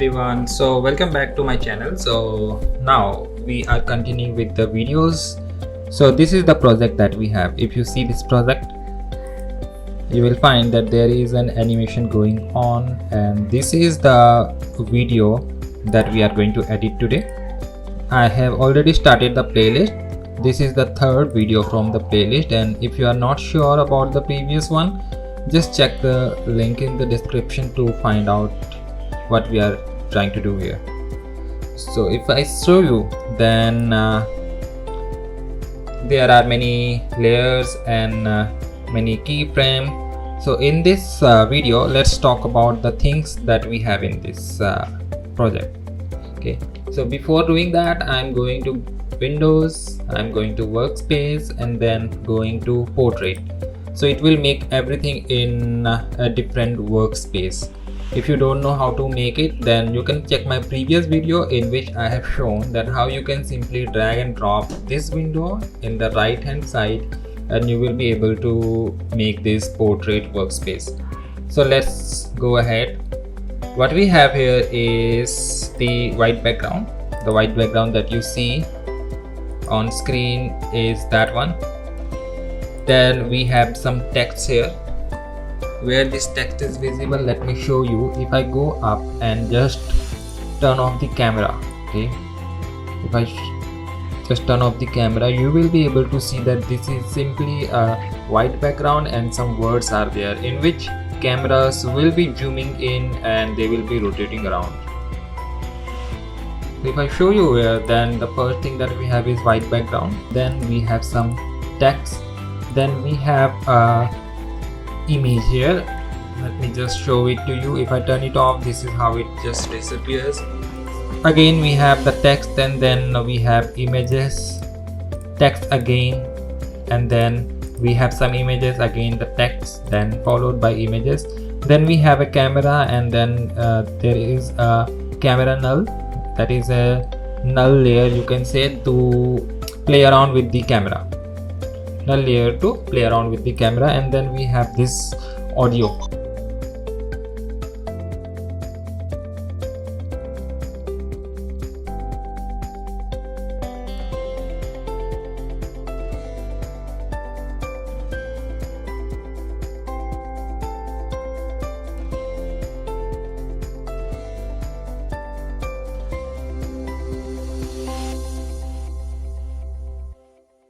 everyone, so welcome back to my channel. So now we are continuing with the videos. So this is the project that we have. If you see this project, you will find that there is an animation going on, and this is the video that we are going to edit today. I have already started the playlist. This is the third video from the playlist, and if you are not sure about the previous one, just check the link in the description to find out what we are trying to do here. So if I show you, then there are many layers and many keyframes. So in this video, let's talk about the things that we have in this project. Okay, so before doing that, I'm going to Windows, I'm going to Workspace, and then going to Portrait. So it will make everything in a different workspace. If you don't know how to make it, then you can check my previous video in which I have shown that how you can simply drag and drop this window in the right hand side, and you will be able to make this portrait workspace. So let's go ahead. What we have here is the white background. The white background that you see on screen is that one. Then we have some text here. Where this text is visible, let me show you. If I go up and just turn off the camera, okay, if I just turn off the camera, you will be able to see that this is simply a white background and some words are there, in which cameras will be zooming in and they will be rotating around. If I show you here, then the first thing that we have is white background. Then we have some text. Then we have a image here. Let me just show it to you. If I turn it off, this is how it just disappears. Again we have the text, and then we have images, text again, and then we have some images, again the text, then followed by images. Then we have a camera, and then there is a camera null, that is a null layer, you can say, to play around with the camera. Null layer to play around with the camera. And then we have this audio.